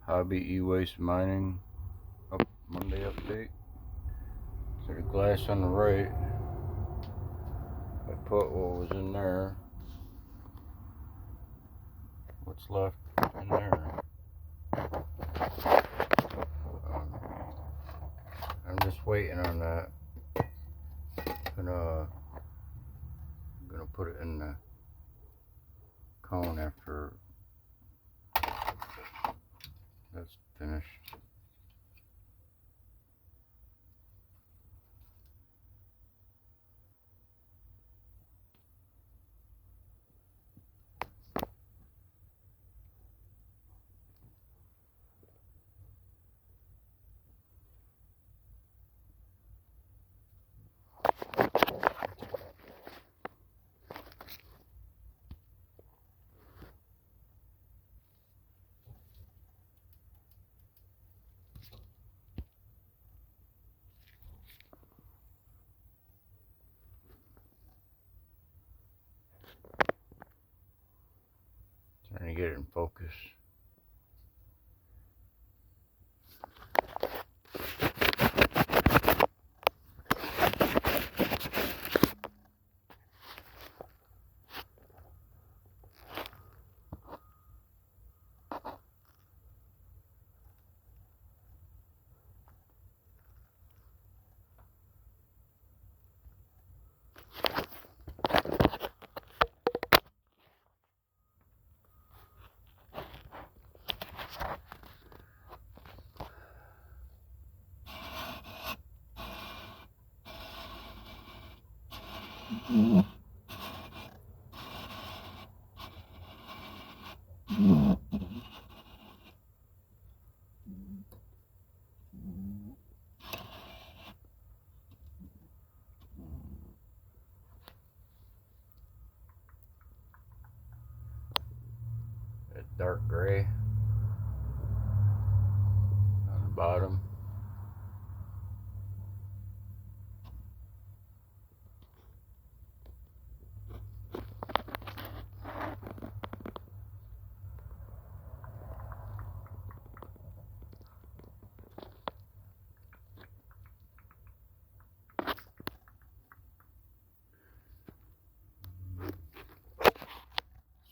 Hobby E-Waste Mining up Monday update. So the glass on the right, I put what was in there, what's left in there. Um, I'm just waiting on that. I'm gonna put it in the cone after that's finished. Trying to get it in focus. That dark gray on the bottom.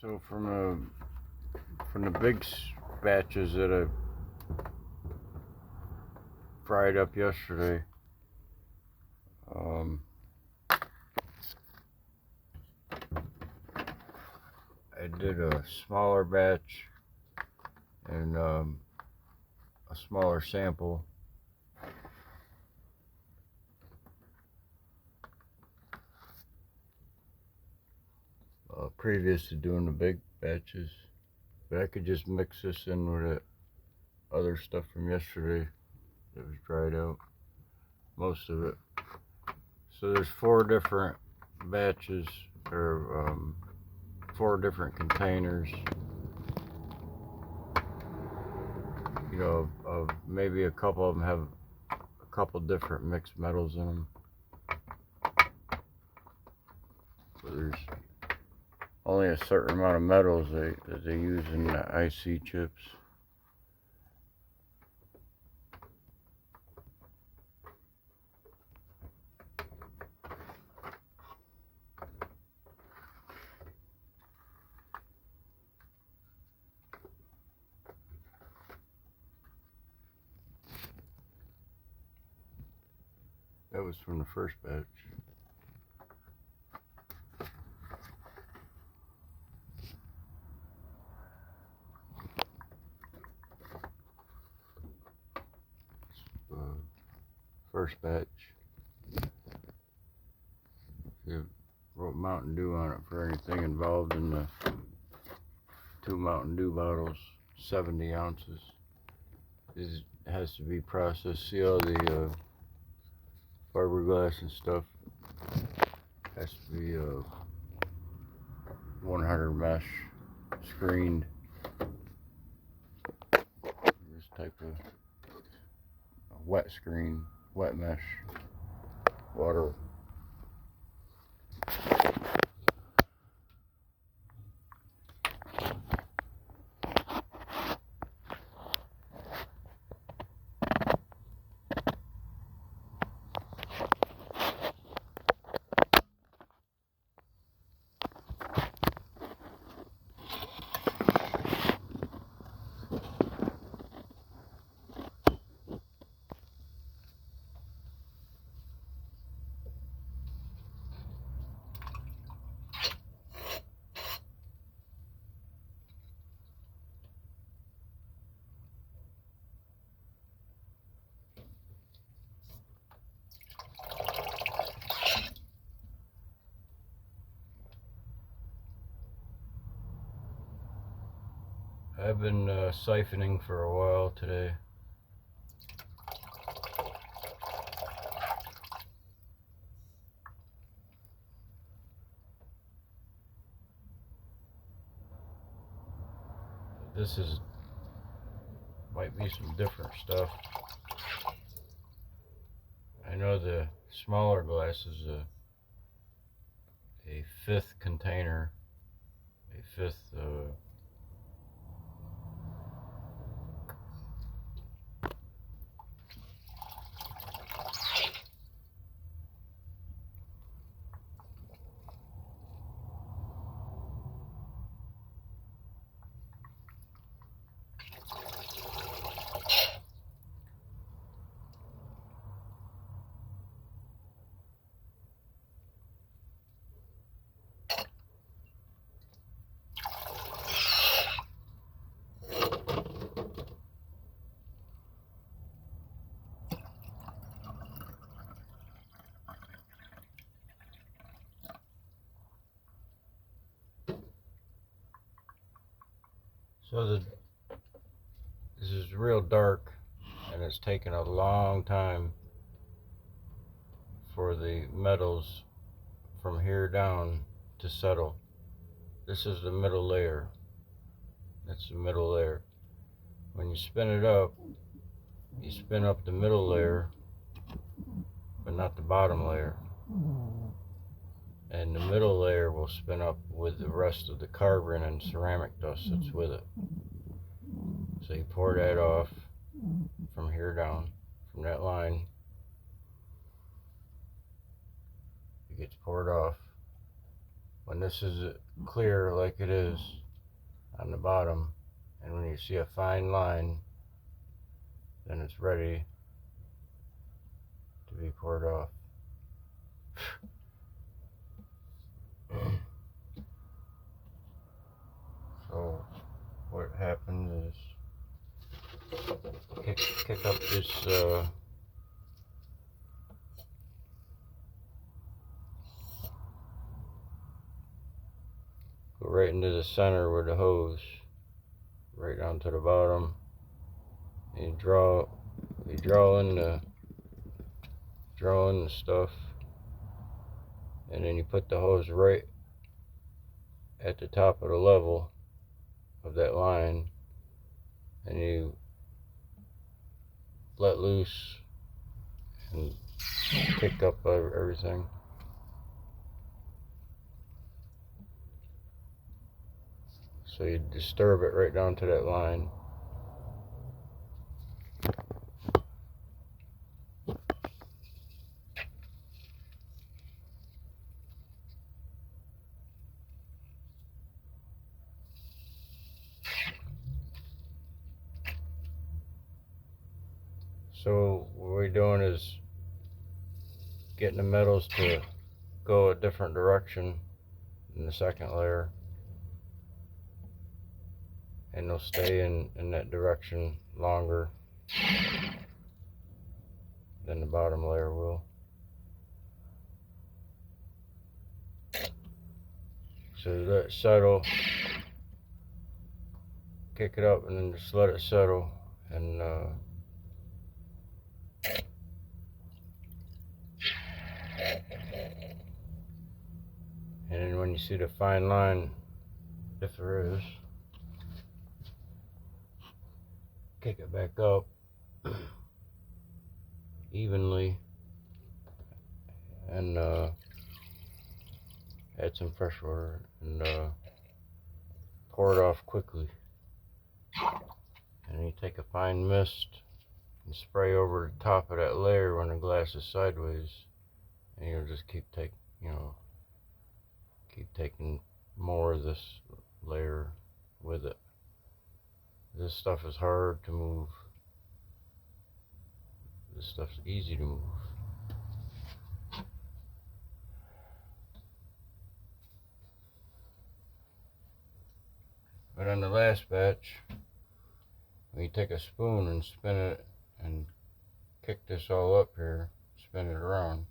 So from the big batches that I fried up yesterday, I did a smaller batch and a smaller sample. Previous to doing the big batches, but I could just mix this in with the other stuff from yesterday that was dried out, most of it. So there's 4 different batches, or 4 different containers, you know, of maybe a couple of them have a couple different mixed metals in them. So there's only a certain amount of metals that they use in the IC chips. That was from the first batch. First batch. It wrote Mountain Dew on it for anything involved in the 2 Mountain Dew bottles, 70 ounces. It has to be processed. See all the fiberglass and stuff has to be 100 mesh screened. This type of wet screen, wet mesh, water. I've been siphoning for a while today. This might be some different stuff. I know the smaller glass is a fifth container, a fifth so this is real dark, and it's taken a long time for the metals from here down to settle. This is the middle layer. That's the middle layer. When you spin it up, you spin up the middle layer, but not the bottom layer. And the middle layer will spin up with the rest of the carbon and ceramic dust that's with it. So you pour that off from here down, from that line. It gets poured off. When this is clear like it is on the bottom, and when you see a fine line, then it's ready to be poured off. So what happens is kick up this go right into the center with the hose, right down to the bottom, and you draw in the stuff, and then you put the hose right at the top of the level of that line, and you let loose and kick up everything. So you disturb it right down to that line. So what we're doing is getting the metals to go a different direction in the second layer, and they'll stay in that direction longer than the bottom layer will. So let it settle, kick it up, and then just let it settle, and then when you see the fine line, if there is, kick it back up evenly, and add some fresh water, and pour it off quickly. And you take a fine mist and spray over the top of that layer when the glass is sideways, and you'll just keep taking more of this layer with it. This stuff is hard to move. This stuff's easy to move. But on the last batch, when you take a spoon and spin it and kick this all up here, spin it around,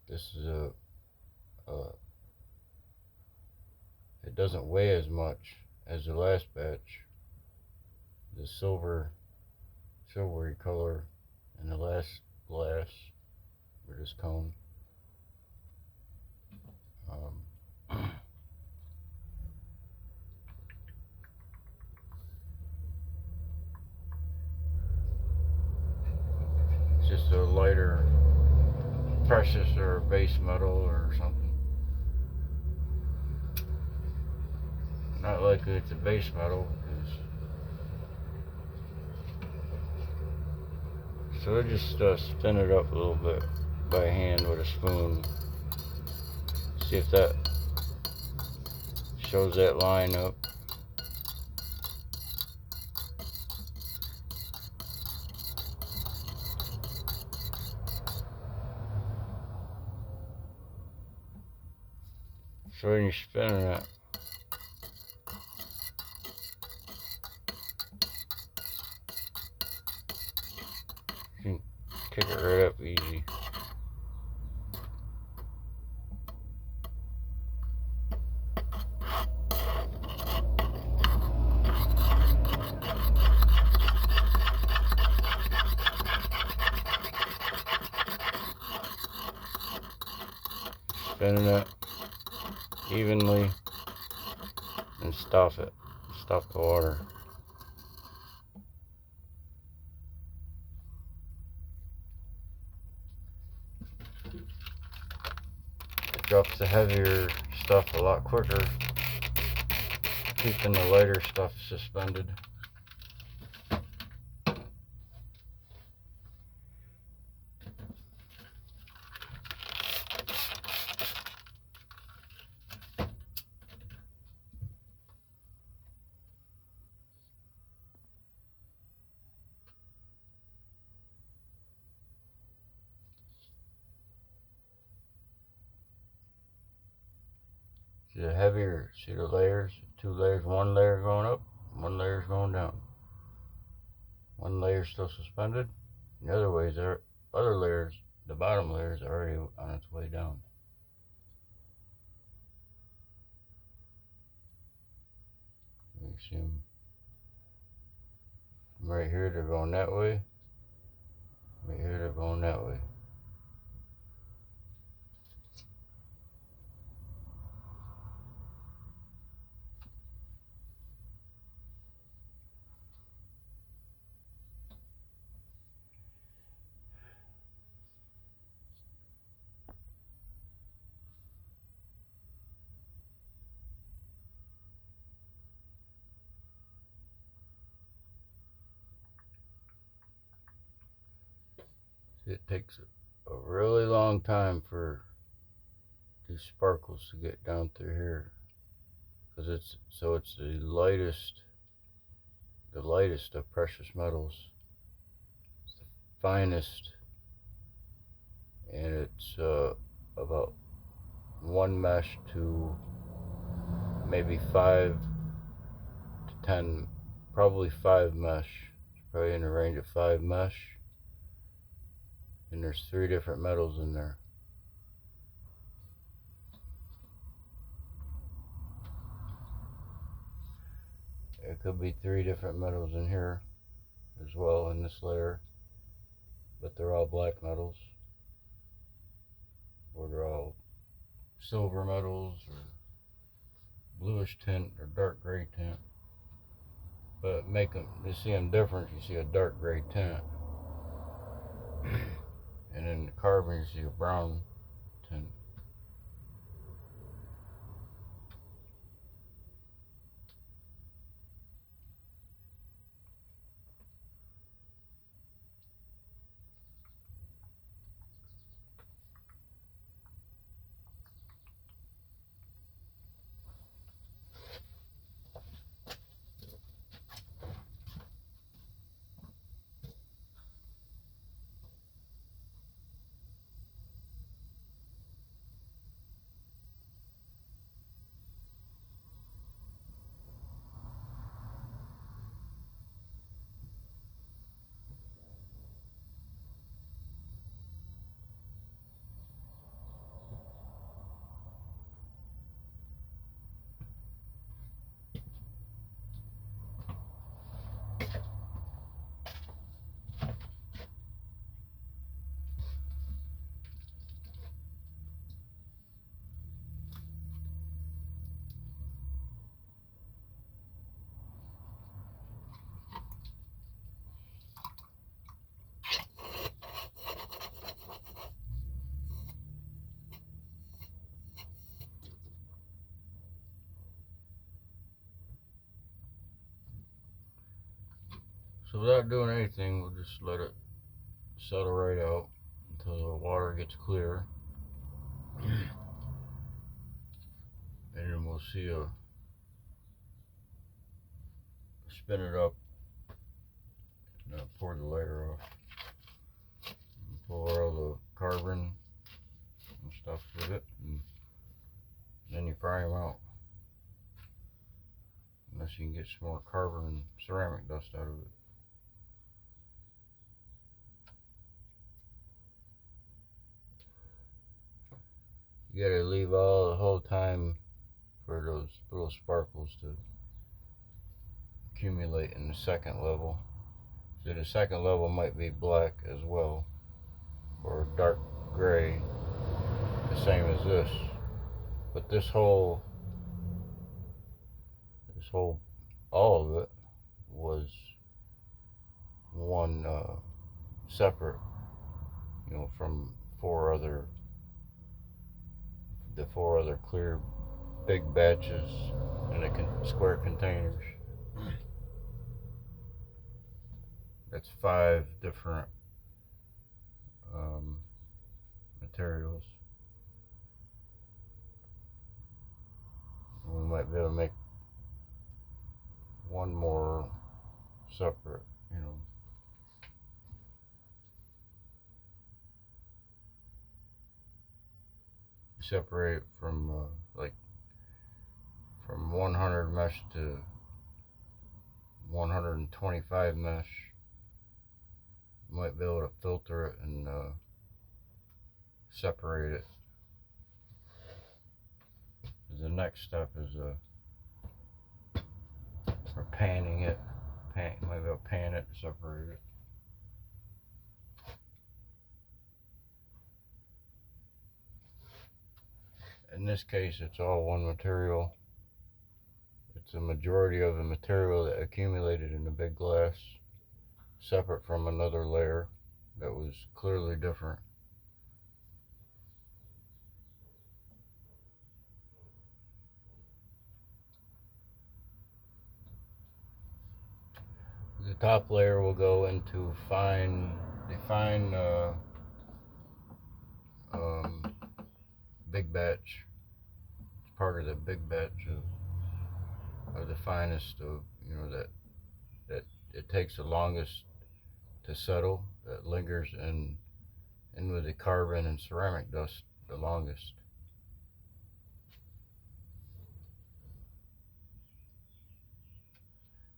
this is it doesn't weigh as much as the last batch, the silvery color in the last glass for this cone. It's just a lighter precious or base metal or something. Not likely it's a base metal, so I just spin it up a little bit by hand with a spoon. See if that shows that line up. So when you're spinning it, you can kick it right up easy. Spinning it evenly and stop the water. It drops the heavier stuff a lot quicker, keeping the lighter stuff suspended. See the heavier, see the layers, 2 layers, 1 layer going up, 1 layer going down. 1 layer still suspended, the other layers, the bottom layer is already on its way down. You see them right here, they're going that way. Right here, they're going that way. It takes a really long time for these sparkles to get down through here, because it's the lightest of precious metals. It's the finest, and it's about 1 mesh to maybe 5 to 10, probably 5 mesh. It's probably in the range of 5 mesh. And there's 3 different metals in there. It could be 3 different metals in here as well in this layer, but they're all black metals, or they're all silver metals, or bluish tint, or dark gray tint. But to see them different, you see a dark gray tint. And in the carbon, you see a brown tint. So without doing anything, we'll just let it settle right out until the water gets clear. And then we'll see spin it up and pour the layer off. And pull all the carbon and stuff with it, and then you fry them out. Unless you can get some more carbon and ceramic dust out of it. You gotta leave all the whole time for those little sparkles to accumulate in the second level. So the second level might be black as well, or dark gray, the same as this. But this whole, all of it was one separate, from the four other clear big batches in the square containers. That's 5 different materials. We might be able to make one more separate, separate from from 100 mesh to 125 mesh. Might be able to filter it and separate it. The next step is for panning it. Might be able to pan it and separate it. In this case, it's all one material. It's a majority of the material that accumulated in the big glass, separate from another layer that was clearly different. The top layer will go into big batch. It's part of the big batch of the finest of, that it takes the longest to settle, that lingers in with the carbon and ceramic dust the longest.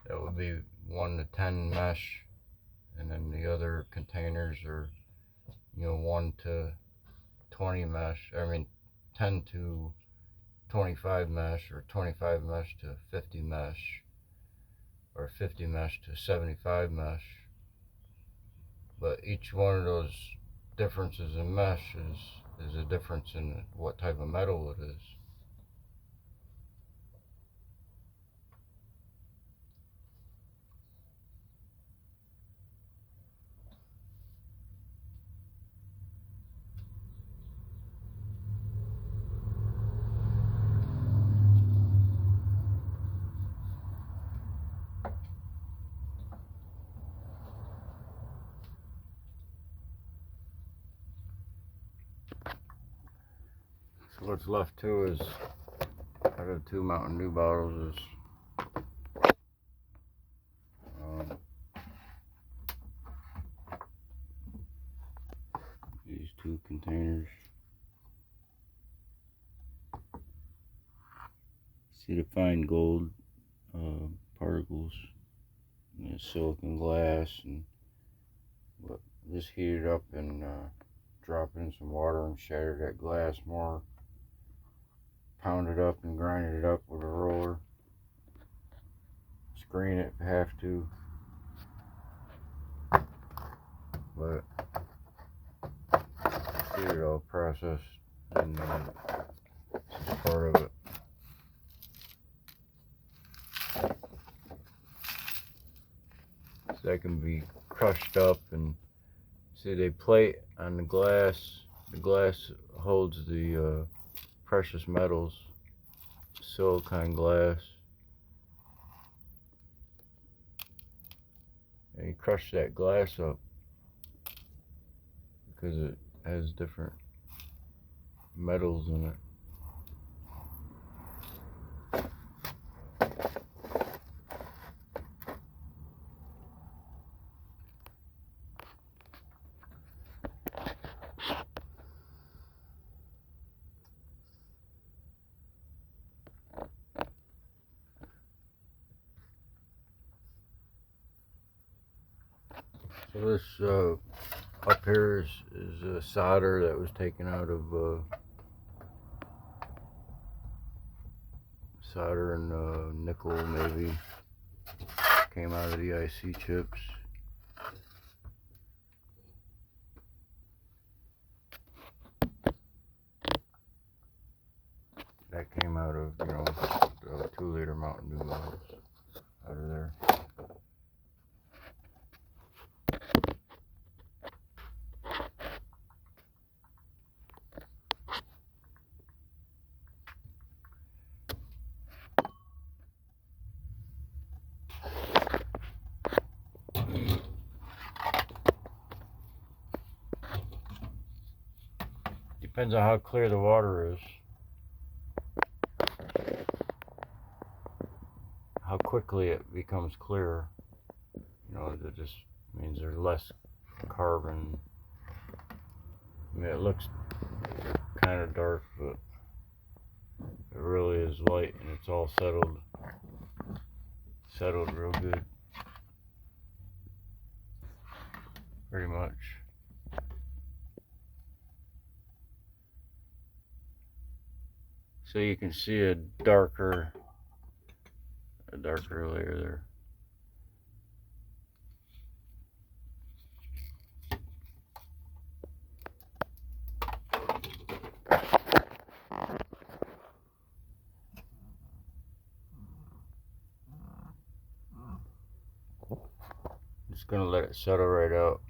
That would be 1 to 10 mesh, and then the other containers are 1 to 20 mesh. 10 to 25 mesh, or 25 mesh to 50 mesh, or 50 mesh to 75 mesh. But each one of those differences in mesh is a difference in what type of metal it is. So what's left too is, I got 2 Mountain Dew bottles, is these 2 containers. See the fine gold particles in the silicon glass, and just heat it up and drop in some water and shatter that glass more. Pound it up and grind it up with a roller. Screen it if you have to. But get it all processed, and this is part of it. So that can be crushed up, and see they plate on the glass. The glass holds the precious metals, silicon glass. And you crush that glass up because it has different metals in it. So this up here is a solder that was taken out of solder and nickel, maybe came out of the IC chips. That came out of, you know, the 2-liter Mountain Dew bottles out of there. Depends on how clear the water is. How quickly it becomes clear. You know, that just means there's less carbon. I mean, it looks kind of dark, but it really is light, and it's all settled real good. Pretty much. So you can see a darker layer there. Just gonna let it settle right out.